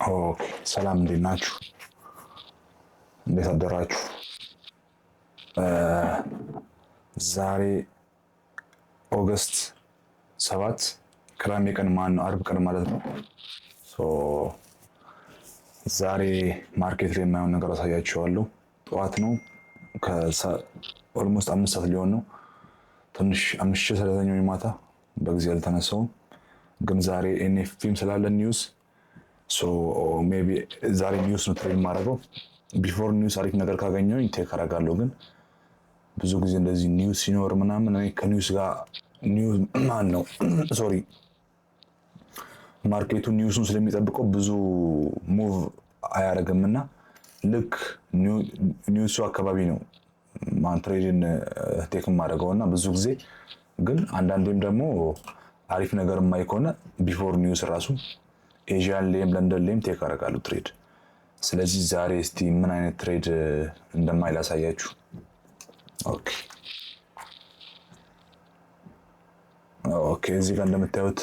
ኦኬ ሰላም እንዴት ናችሁ? እንዴት አደራችሁ? ዛሬ ኦገስት 7 ቅዳሜ ቀን አርብ ቀን ማለት ነው። ዛሬ ማርኬት ላይ የማየውን ነገር አሳያችኋለሁ። ጠዋት ነው ኦልሞስት 5 ሰዓት ሊሆን ነው። ትንሽ አምሽቼ ስለተኛሁኝ ማታ በጊዜ አልተነሳሁም። ግን ዛሬ ኤንኤፍቲም ስላለ ኒውስ ሜቢ ዛሬ ኒውስ ነው ትሬድ የማደርገው። ቢፎር ኒውስ አሪፍ ነገር ካገኘሁኝ ቴክ አደርጋለሁ። ግን ብዙ ጊዜ እንደዚህ ኒውስ ሲኖር ምናምን እኔ ከኒውስ ጋር ኒውስ ማን ነው ሶሪ ማርኬቱ ኒውሱን ስለሚጠብቀው ብዙ ሙቭ አያደርግምና ልክ ኒውሱ አካባቢ ነው ትሬድን ቴክ የማደርገውና ብዙ ጊዜ ግን አንዳንዴም ደግሞ አሪፍ ነገር የማይ ከሆነ ቢፎር ኒውስ ራሱ ኤዥያን ላይም ለንደን ላይም ቴክ አደርጋለሁ ትሬድ። ስለዚህ ዛሬ እስቲ ምን አይነት ትሬድ እንደማይ ላሳያችሁ። ኦኬ እዚህ ጋር እንደምታዩት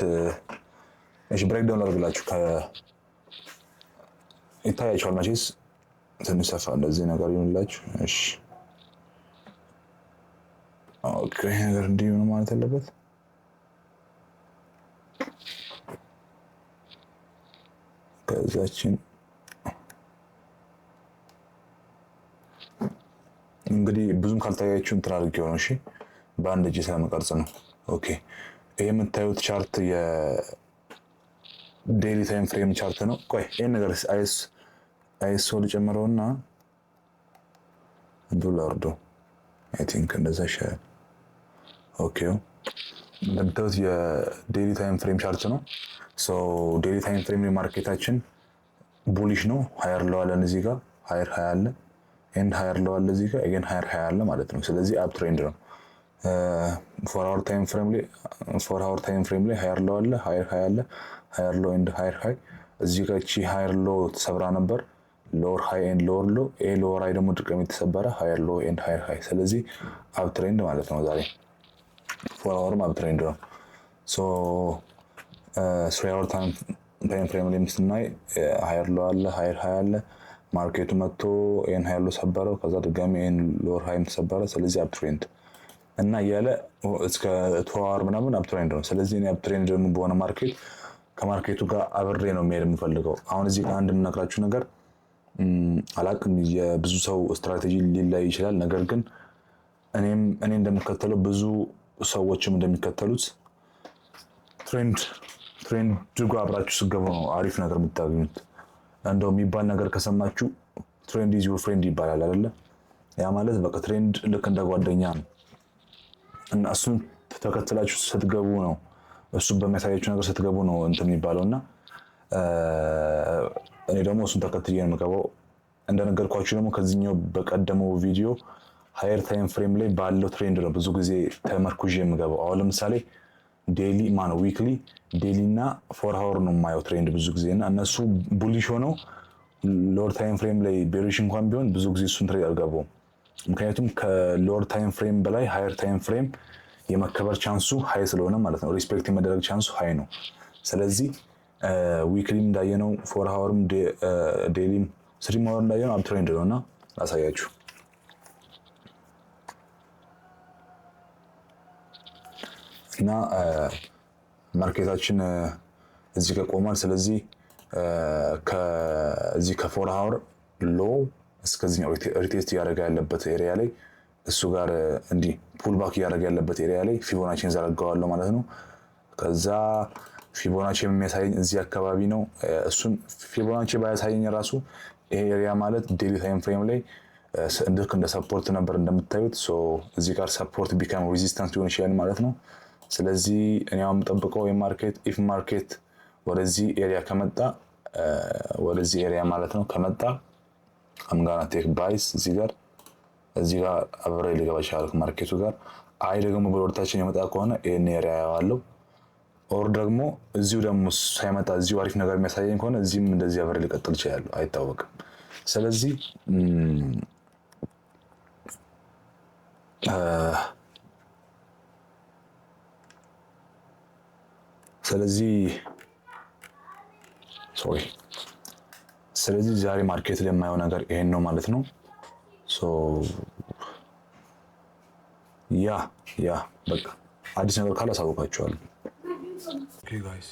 እሺ ብሬክ ዳውን አድርግላችሁ ይታያችኋል መቼስ ትንሽ ሰፋ እንደዚህ ነገር ይሆንላችሁ። እሺ ኦኬ ነገር እንዲህ ነው ማለት አለበት። ከዛችን እንግዲህ ብዙም ካልታያችሁ እንትን አድርጌው ነው። እሺ በአንድ እጅ ስለመቀርጽ ነው። ኦኬ ይሄ የምታዩት ቻርት የዴይሊ ታይም ፍሬም ቻርት ነው። ቆይ ይሄን ነገር አይሶ ልጨምረውና ዶላር አይ ቲንክ እንደዛ ይሻላል። ኦኬ እንደምታዩት የዴይሊ ታይም ፍሬም ቻርት ነው። ዴይሊ ታይም ፍሬም ማርኬታችን ቡሊሽ ነው። ሃየር ሎ አለን እዚህ ጋር ሃየር ሃይ አለ ኤንድ ሃየር ሎ አለ እዚህ ጋር አገን ሃየር ሃይ አለ ማለት ነው። ስለዚህ አፕ ትሬንድ ነው። ፎር አወር ታይም ፍሬም ላይ ሃየር ሎ አለ ሃየር ሃይ አለ ሃየር ሎ ኤንድ ሃየር ሃይ እዚህ ጋር እቺ ሃየር ሎ ተሰብራ ነበር። ሎወር ሃይ ኤንድ ሎወር ሎ ሎወር ሃይ ደግሞ ድጋሚ የተሰበረ ሃየር ሎ ኤንድ ሃየር ሃይ። ስለዚህ አፕ ትሬንድ ማለት ነው። ዛሬ ፎር አወርም አፕ ትሬንድ ነው። ስሪ አወር ታይም ፍሬም ላይ ስናይ ሃየር ሎ አለ ሃየር ሃይ አለ ማርኬቱ መጥቶ ኤን ሃየር ሎ ሰበረው ከዛ ድጋሚ ኤን ሎወር ሃይም ተሰበረ። ስለዚህ አፕ ትሬንድ እና እያለ እስከ 2 አወር ምናምን አፕ ትሬንድ ነው። ስለዚህ እኔ አፕ ትሬንድ ደግሞ በሆነ ማርኬት ከማርኬቱ ጋር አብሬ ነው መሄድ የምፈልገው። አሁን እዚህ ጋር አንድ የምነግራችሁ ነገር አላቅም የብዙ ሰው ስትራቴጂ ሊለያይ ይችላል። ነገር ግን እኔ እንደምከተለው ብዙ ሰዎችም እንደሚከተሉት ትሬንድ ጋር አብራችሁ ስገቡ ነው አሪፍ ነገር የምታገኙት። እንደው የሚባል ነገር ከሰማችሁ ትሬንድ ኢዝ ዩር ፍሬንድ ይባላል አይደለ? ያ ማለት በቃ ትሬንድ ልክ እንደ ጓደኛ ነው እና እሱን ተከትላችሁ ስትገቡ ነው እሱ በሚያሳያችሁ ነገር ስትገቡ ነው እንትን የሚባለውና እኔ ደግሞ እሱን ተከትዬ ነው የምገባው። እንደነገርኳችሁ ደግሞ ከዚህኛው በቀደመው ቪዲዮ ሃየር ታይም ፍሬም ላይ ባለው ትሬንድ ነው ብዙ ጊዜ ተመርኩዤ የምገባው። አሁን ለምሳሌ ዴይሊ ዊክሊ ዴይሊ እና ፎር አወር ነው የማየው ትሬንድ ብዙ ጊዜ እና እነሱ ቡሊሽ ሆነው ሎወር ታይም ፍሬም ላይ ቤሪሽ እንኳን ቢሆን ብዙ ጊዜ እሱን ትሬድ አልገባውም። ምክንያቱም ከሎወር ታይም ፍሬም በላይ ሃየር ታይም ፍሬም የመከበር ቻንሱ ሃይ ስለሆነ ማለት ነው። ሪስፔክት የመደረግ ቻንሱ ሃይ ነው። ስለዚህ ዊክሊም እንዳየነው ፎር አወርም ዴይሊም ስሪ አወር እንዳየነው አፕ ትሬንድ ነው እና ላሳያችሁ እና ማርኬታችን እዚህ ጋር ቆሟል። ስለዚህ ከዚህ ከፎር አወር ሎ እስከዚህኛው ሪቴስት እያደረገ ያለበት ኤሪያ ላይ እሱ ጋር እንዲህ ፑል ባክ እያደረገ ያለበት ኤሪያ ላይ ፊቦናቺን ዘረጋዋለሁ ማለት ነው። ከዛ ፊቦናቺ የሚያሳየኝ እዚህ አካባቢ ነው። እሱን ፊቦናቺ ባያሳየኝ ራሱ ይሄ ኤሪያ ማለት ዴይሊ ታይም ፍሬም ላይ ልክ እንደ ሰፖርት ነበር እንደምታዩት። እዚህ ጋር ሰፖርት ቢካም ሬዚስታንስ ሊሆን ይችላል ማለት ነው። ስለዚህ እኔ አሁን የምጠብቀው ኢፍ ማርኬት ወደዚህ ኤሪያ ከመጣ ወደዚህ ኤሪያ ማለት ነው ከመጣ አምጋና ቴክ ባይስ እዚህ ጋር አብሬ ሊገባ ይችላል ማርኬቱ ጋር። አይ ደግሞ በወርታችን የመጣ ከሆነ ይሄን ኤሪያ ያዋለው ኦር ደግሞ እዚሁ ደግሞ ሳይመጣ እዚሁ አሪፍ ነገር የሚያሳየኝ ከሆነ እዚህም እንደዚህ አብሬ ሊቀጥል ይችላል፣ አይታወቅም። ስለዚህ ስለዚህ ዛሬ ማርኬት ላይ የማየው ነገር ይሄን ነው ማለት ነው። ያ በቃ አዲስ ነገር ካለ አሳውቃችኋለሁ። ኦኬ ጋይስ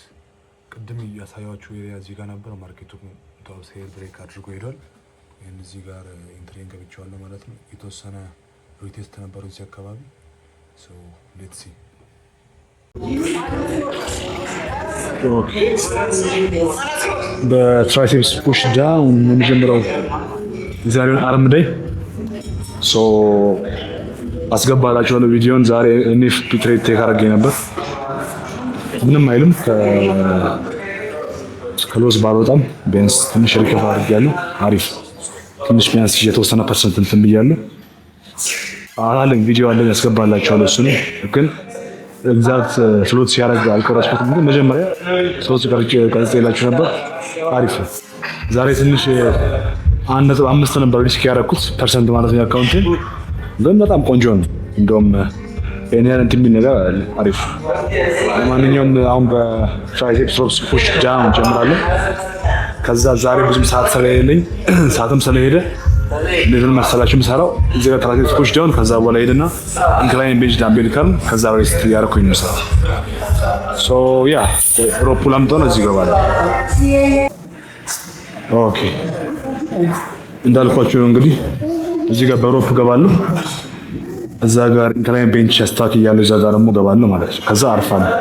ቅድም እያሳያችሁ ኤሪያ እዚህ ጋር ነበር። ማርኬቱ ሴል ብሬክ አድርጎ ሄዷል። ይህን እዚህ ጋር ኢንትሬን ገብቼዋለሁ ማለት ነው። የተወሰነ ሪቴስት ነበሩ እዚህ አካባቢ። ሌትስ ሲ በትራይሴፕስ ፑሽ ዳውን የሚጀምረው የዛሬውን አርም ዴይ አስገባላችኋለሁ ቪዲዮን። ዛሬ እኔ ፒትሬት ቴክ አድርጌ ነበር። ምንም አይልም። ከሎዝ ባልወጣም ቢያንስ ትንሽ ሪከፍ አድርጌያለሁ። አሪፍ ትንሽ ቢያንስ የተወሰነ ፐርሰንት እንትን ብያለሁ። አላለኝ ቪዲዮ አለኝ ያስገባላችኋለሁ። እሱንም ግን ኤግዛክት ስሎት ሲያደርግ አልቀረጽኩትም። ግን መጀመሪያ ስሎት ቀርጬላችሁ ነበር። አሪፍ ዛሬ ትንሽ 1.5 ነበር ሪስክ ያደረኩት ፐርሰንት ማለት ነው አካውንቴን። ግን በጣም ቆንጆ ነው። እንደውም እኔ ያንተ ምን ነገር አሪፍ። ለማንኛውም አሁን በትራይሴፕስ ፑሽ ዳውን ጀምራለሁ። ከዛ ዛሬ ብዙም ሰዓት ስለሌለኝ ሰዓትም ስለሄደ እንደዚህ መሰላችሁ የምሰራው እዚህ ጋር ትራይሴፕስ ፑሽ ዳውን፣ ከዛ በኋላ ሄድና ኢንክላይን ቤንች ዳምቤል ከርን፣ ከዛ ሬስት ያደረኩኝ ነው የምሰራው። ያ ሮፑ ላምጦ ነው እዚህ ገባለሁ። ኦኬ እንዳልኳችሁ እንግዲህ እዚህ ጋር በሮፕ ገባለሁ። እዛ ጋር ኢንክላይን ቤንች ስታክ እያለሁ እዛ ጋር ደግሞ ገባለሁ ማለት ነው። ከዛ አርፋለሁ።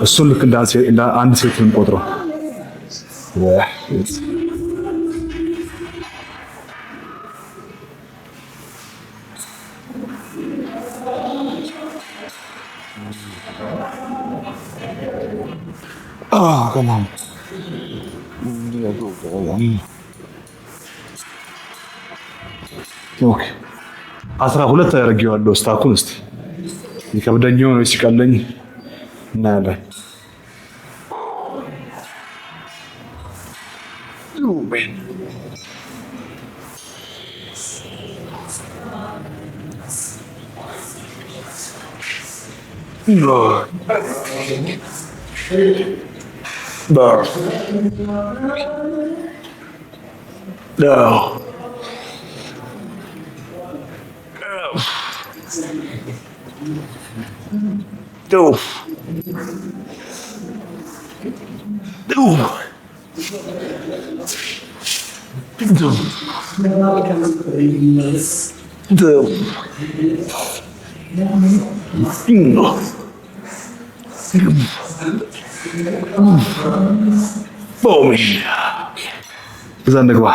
እሱን ልክ እንደ አንድ ሴት ነው የምቆጥረው። come on. ኦኬ 12 ያደርገዋለሁ ስታኩን። እስቲ ይከብደኝ ነው ሲቀለኝ እናያለን። እዛ እንግባ።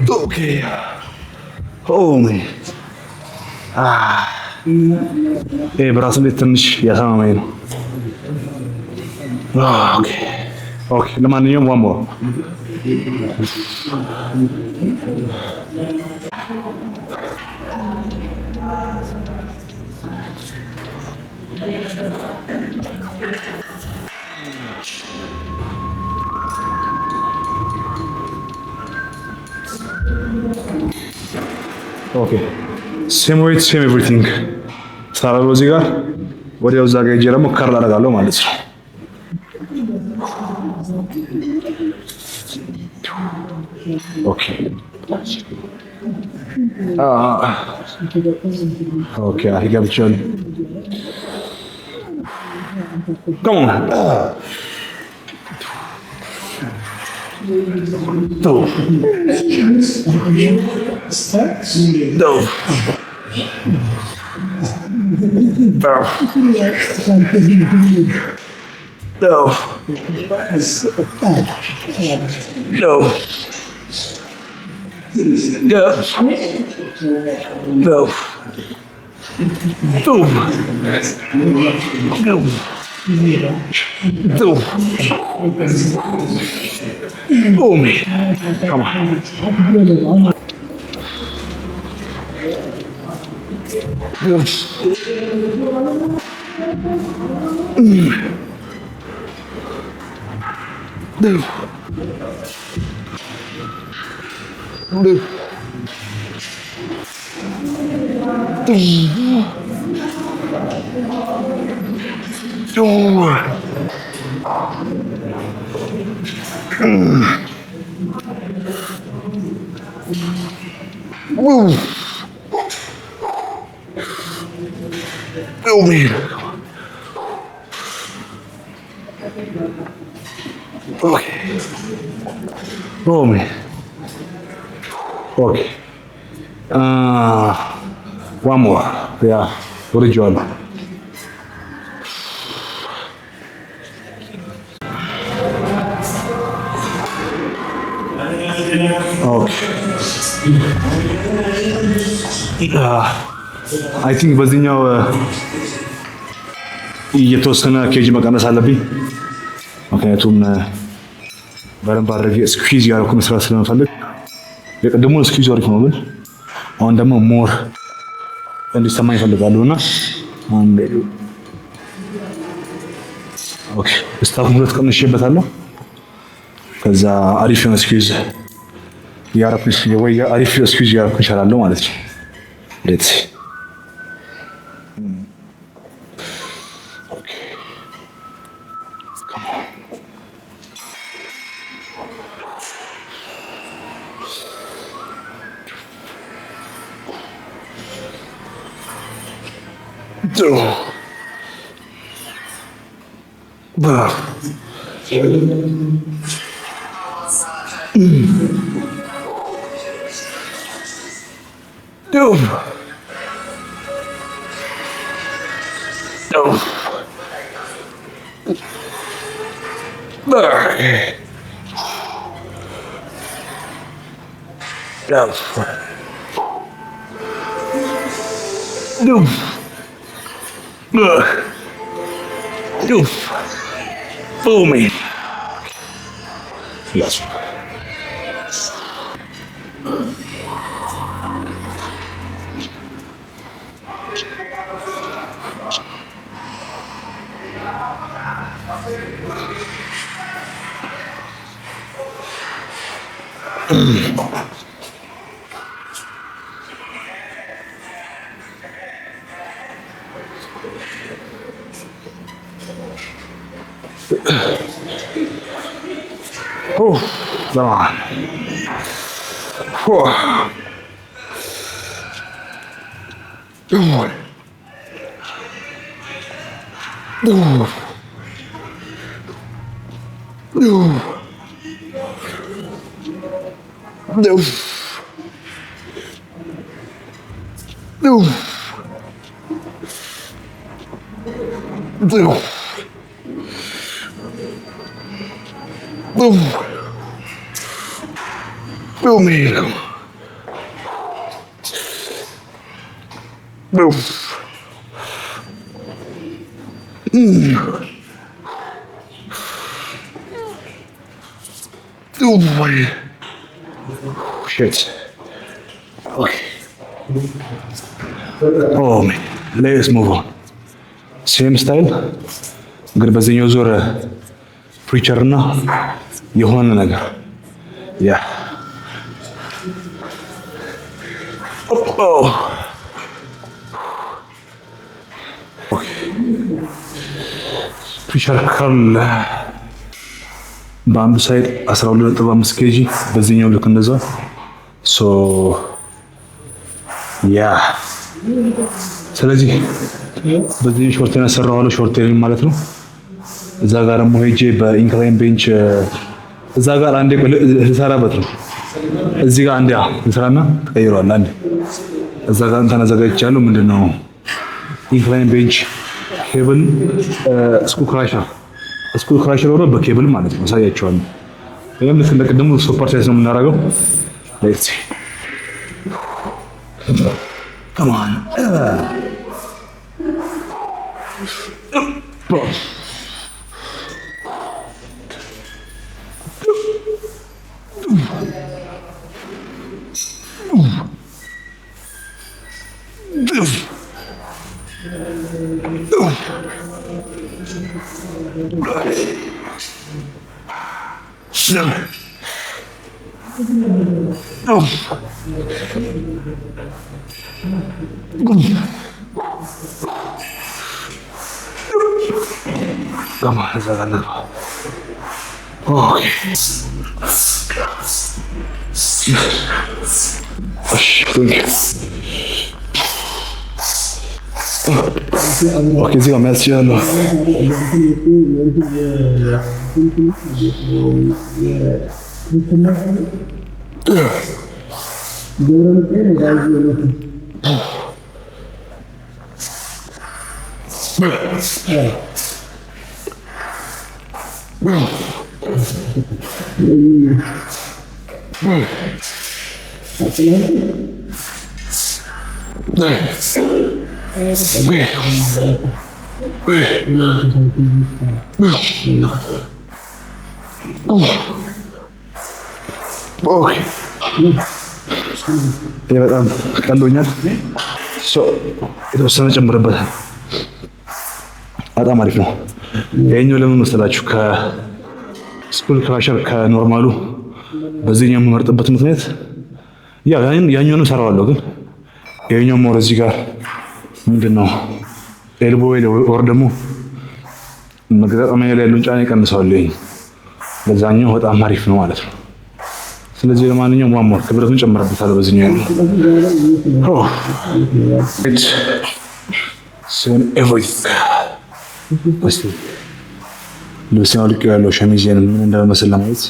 Okay. Holy. በራሱ ላይ ትንሽ ያሳማኝ ነው። ኦኬ ለማንኛውም ዋን ሞር ኦኬ ሴም ዌይት ሴም ኤቭሪቲንግ ሳራሎ እዚህ ጋር ወዲያው እዛ ጋር ሄጄ ደግሞ ከርል አደርጋለሁ ማለት ነው። ኦኬ ኦኬ ገብቻለሁ። Come on. Oh man, come on. Oh man. Okay. Oh man. Okay. One more. Yeah. What did you want? አይ ቲንክ በዚህኛው የተወሰነ ኬጂ መቀነስ አለብኝ። ምክንያቱም በደንብ አድርጌ ስኩዊዝ ያደረኩ መስራት ስለምፈልግ የቅድሙን ስኩዊዝ አሪፍ ነው፣ ግን አሁን ደግሞ ሞር እንዲሰማኝ እፈልጋለሁ እና ኦኬ ስታፍ ሁለት ቀንሼበታለሁ። ከዛ አሪፍ የሆነ ስኩዊዝ ያደረኩኝ ወይ አሪፍ ስኩዊዝ ያደረኩኝ እችላለሁ ማለት ነው። ሌትስ booming. Yes. Oh, come on. Oh. Oh. Oh. Oh. No. No. No. No. No, man. No. Oh, boy. Shit. Okay. Oh, man. Let's move on. Same style. እንግዲህ በዚህኛው ዙር ፕሪቸር እና የሆነ ነገር ያ ፕሪቸር ከርል በአንዱ ሳይድ 12.5 ኬጂ በዚህኛው ልክ እንደዛ ሶ ያ ስለዚህ በዚህ ሾርቴን አሰራዋለሁ ሾርቴን ማለት ነው። እዛ ጋር ደግሞ ሄጄ በኢንክላይን ቤንች እዛ ጋር አንዴ ልሰራበት ነው። እዚህ ጋር አንዴ ልሰራና ተቀይሯል። አንዴ እዛ ጋር እንትን አዘጋጅቻለሁ። ምንድነው ኢንክላይን ቤንች ኬብል ስኩል ክራሸር ሆኖ በኬብል ማለት ነው። አሳያቸዋለሁ። ይሄም ልክ እንደቀደሙ ሱፐር ሳይዝ ነው የምናደርገው። ሌትስ come on Come on, እዛ ጋር እንግባ። ኦኬ ኦኬ እዚህ ጋር መያዝ እችላለሁ። ይሄ በጣም ቀሎኛል። የተወሰነ ጨምርበታል። በጣም አሪፍ ነው። ይሄኛው ለምን መሰላችሁ? ከስኩል ክራሸር ከኖርማሉ በዚህኛው የምመርጥበት ምክንያት ያኛውንም እሰራዋለሁ፣ ግን ይሄኛው ሞር እዚህ ጋር ምንድነው ኤልቦ ወር ደግሞ መገጣጠሚያ ላይ ያለውን ጫና ይቀንሰዋል። ለዛኛው በጣም አሪፍ ነው ማለት ነው። ስለዚህ ለማንኛውም ዋሞር ክብደቱን ጨምረበታለሁ በዚህኛው ያለው ልብሴን አውልቄው ያለው ሸሚዜን ምን እንደመስል ለማየት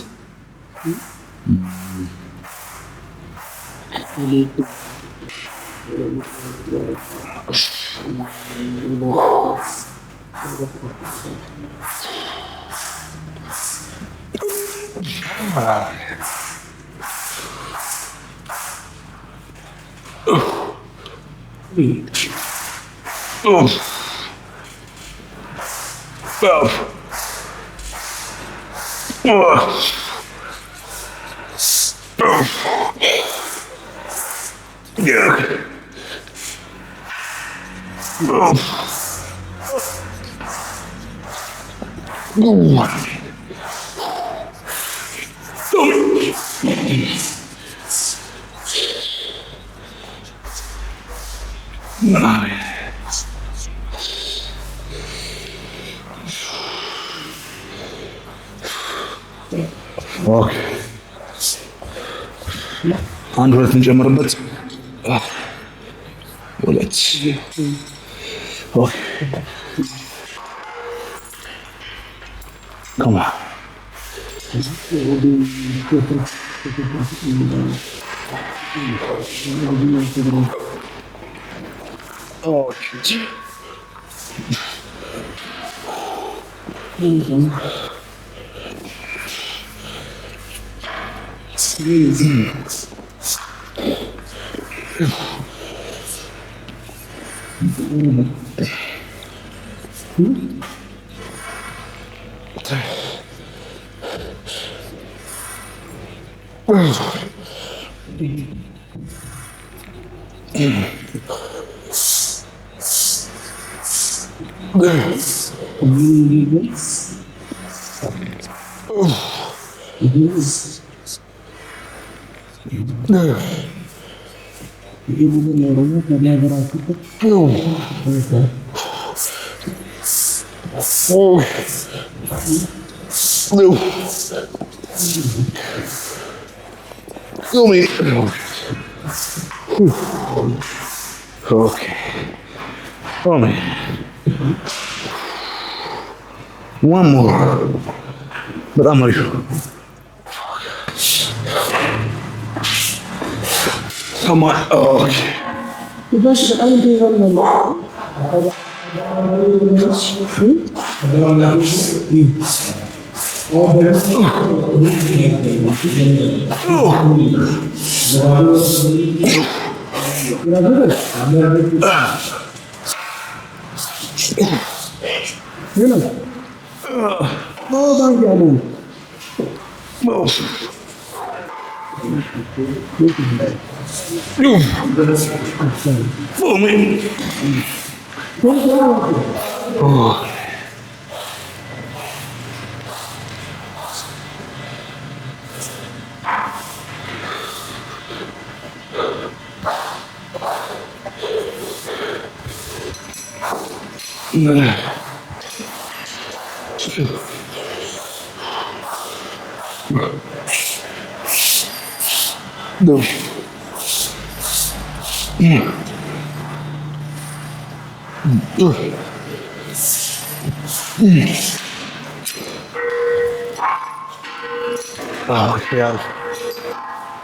አንድ ሁለት እንጨምርበት። ሁለት Come on. Oh, shit. Okay. Oh man. One more. But I'm ready. Come on. Oh, okay.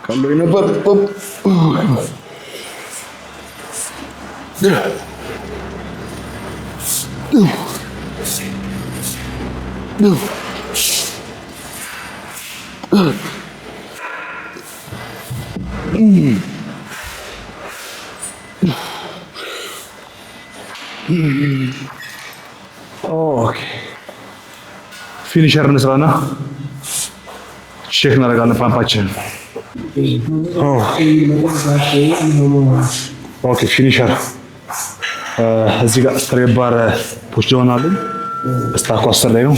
Kalau ini apa? Oke. Finisher እንስራና ቼክ እናደርጋለን ፓምፓችን። ኦኬ ፊኒሸር እዚህ ጋር ስትሬባር ፑሽ ዳውን አለን። ስታኩ 10 ላይ ነው።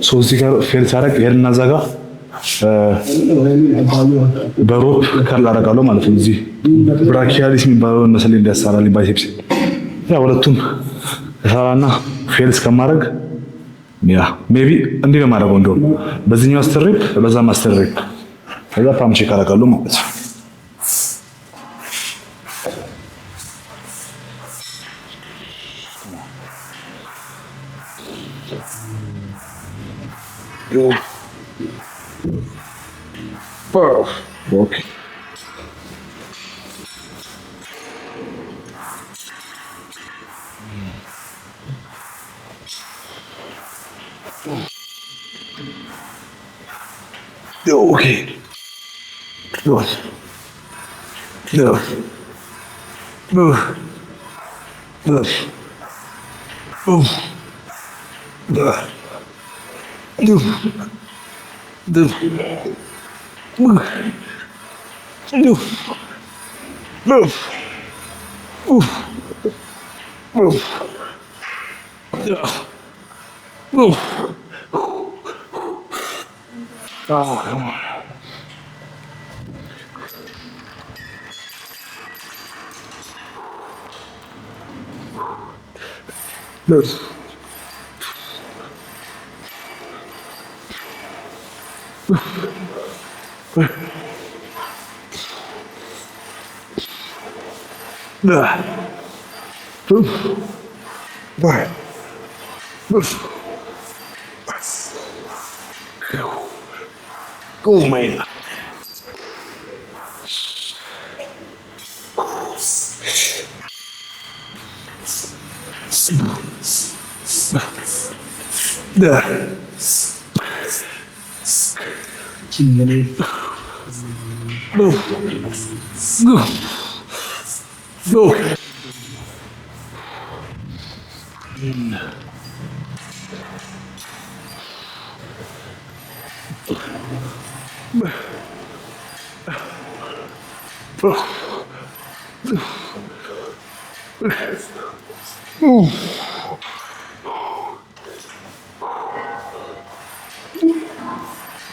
ሶ እዚህ ጋር ፌል ሲያደርግ ይሄንና እዛ ጋር በሮፕ ከርል አደርጋለሁ ማለት ነው። እዚህ ብራኪያሊስ የሚባለውን መሰለኝ እንዲያሰራልኝ ባይሴፕስ ያ ሁለቱም እሰራና ፌል እስከማድረግ ያ ሜቢ እንዲህ ነው የማደርገው። እንደውም በዚህኛው ስትሪፕ በዛ ማስተሪፕ ከዛ ፓምፕ ቼክ አደርጋለሁ ማለት ነው። Okay. Okay. Good. Good. Move. Good. Move. Good. Move. Good. Move. Move. Move. Move. Move. Move. Oh, come on. Move. Oh man.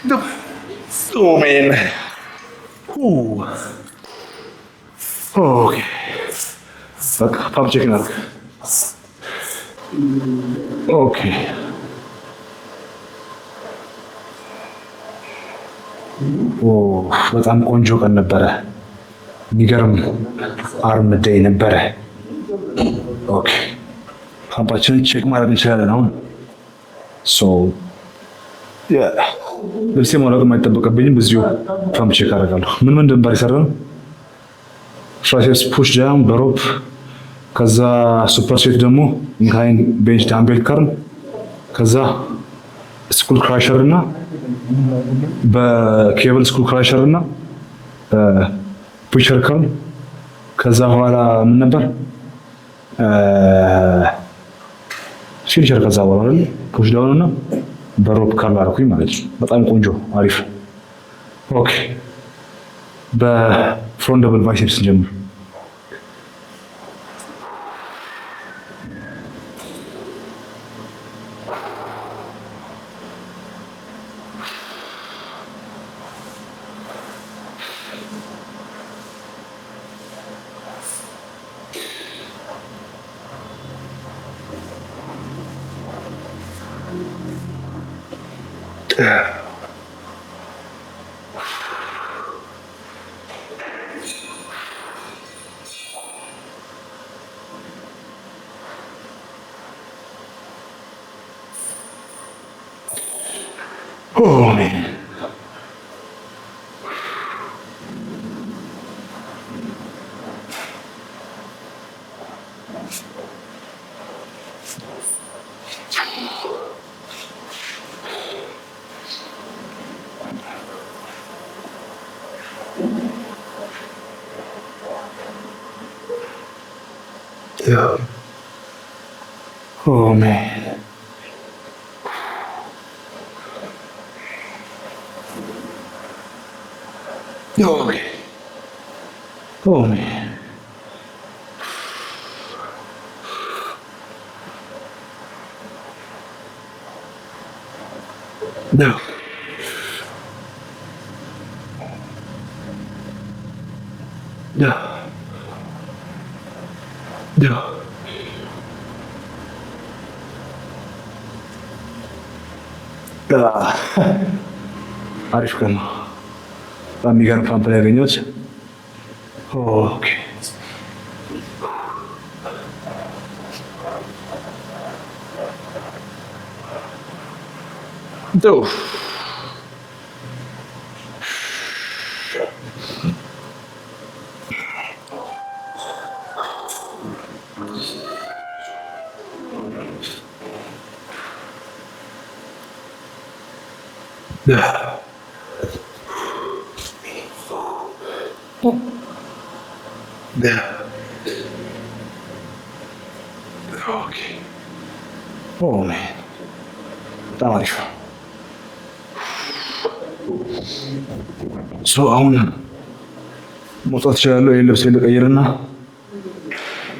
Go. Oh man. Ooh. Okay. Bak, pump checking out. Okay. በጣም ቆንጆ ቀን ነበረ። የሚገርም አርም ዴይ ነበረ። ኦኬ ፓምፓችንን ቼክ ማድረግ እንችላለን አሁን። ልብሴ ማውለቅ የማይጠበቅብኝም በዚሁ ፓምፕ ቼክ አደርጋለሁ። ምን እንደነበር የሰራነው ትራይሴፕስ ፑሽ ዳውን በሮፕ ከዛ ሱፐር ሴት ደግሞ ኢንክላይን ቤንች ዳምቤል ከርል፣ ከዛ ስኩል ክራሸር እና በኬብል ስኩል ክራሸር እና ፑሸር ከርል። ከዛ በኋላ ምን ነበር ፊኒሸር። ከዛ በኋላ አይደል ፑሽ ዳውን እና በሮፕ ከርል አልኩኝ ማለት ነው። በጣም ቆንጆ አሪፍ። ኦኬ በፍሮንት ደብል ባይሴፕስ እንጀምር። Oh man. Yeah. Oh man. Okay. Oh man. No. No. No. አሪፍ ቀን ነው። በጣም የሚገርም ፓምፕ ላይ ያገኘሁት። ኦኬ በጣም አሪፍ። አሁን መውጣት እችላለሁ። ይሄን ልብስ ልቀይርና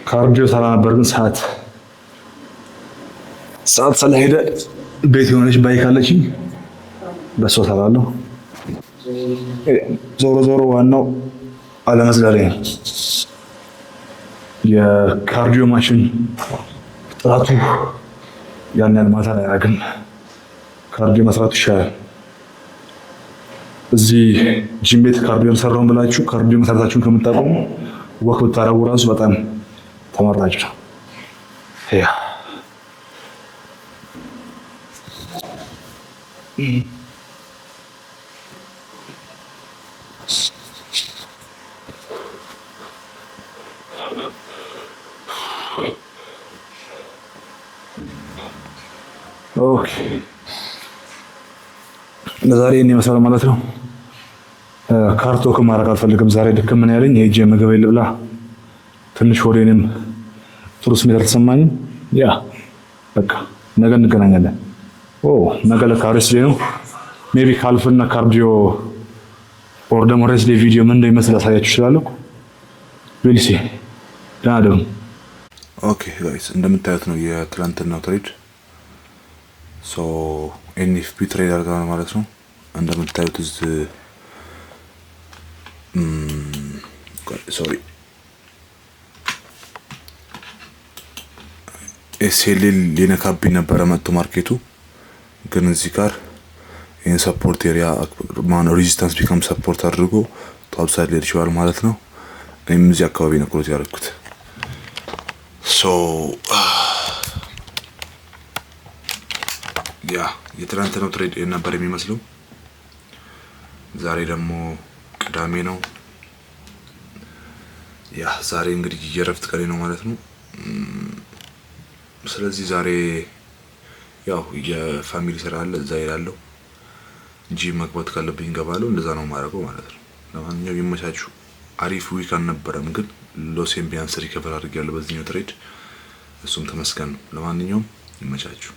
ካርዲዮ ሰራ ነበር፣ ግን ሰዓት ስለሄደ ቤት የሆነች ባይክ አለችኝ፣ በሷ እሰራለሁ። ዞሮ ዋናው አለመዝለሌ ነው። የካርዲዮ ማሽን ጥራቱ ያን ያህል ማታ ላይ አያውቅም። ካርዲዮ መስራቱ ይሻላል። እዚህ ጂም ቤት ካርዲዮ ሰራውን ብላችሁ ካርዲዮ መስራታችሁን ከምታቆሙ ወክ ብታረጉ ራሱ በጣም ተመራጭ ነው። ያ ኦኬ ለዛሬ እኔ መሰለ ማለት ነው። ካርቶክ ማድረግ አልፈልግም ዛሬ። ድክም ምን ያለኝ ሄጄ ምግብ ልብላ፣ ትንሽ ወሬንም ጥሩ ስሜት አልተሰማኝም። ያ በቃ ነገ እንገናኛለን። ነገ ለካርዲዮ ነው። ሜቢ ካልፍና ካርዲዮ ኦር ደግሞ ሬስ ዴይ ቪዲዮ ምን እንደሚመስል አሳያችሁ እችላለሁ። ሪሊሲ ደህና ደሩ። ኦኬ ጋይስ እንደምታዩት ነው የትላንትናው ትሬድ። ኤንኤፍፒ ትሬድ አድርገናል ማለት ነው። እንደምታዩት ኤስኤልኤል ሊነካብኝ ነበረ መጥቶ ማርኬቱ፣ ግን እዚህ ጋር ይህን ሰፖርት ኤሪያ ማነው ሬዚስታንስ ቢካም ሰፖርት አድርጎ ቶፕሳይድ ሊሄድ ይችላል ማለት ነው። እኔም እዚህ አካባቢ ነው ክሎዝ ያደረኩት። ያ የትናንትናው ትሬድ ነበር የሚመስለው። ዛሬ ደግሞ ቅዳሜ ነው። ያ ዛሬ እንግዲህ የእረፍት ቀኔ ነው ማለት ነው። ስለዚህ ዛሬ ያው የፋሚሊ ስራ አለ እዛ እሄዳለሁ። ጂም መግባት ካለብኝ እገባለሁ። እንደዛ ነው የማደርገው ማለት ነው። ለማንኛውም ይመቻችሁ። አሪፍ ዊክ አልነበረም፣ ግን ሎሴን ቢያንስ ሪከቨር አድርጌያለሁ በዚህኛው ትሬድ። እሱም ተመስገን ነው። ለማንኛውም ይመቻችሁ።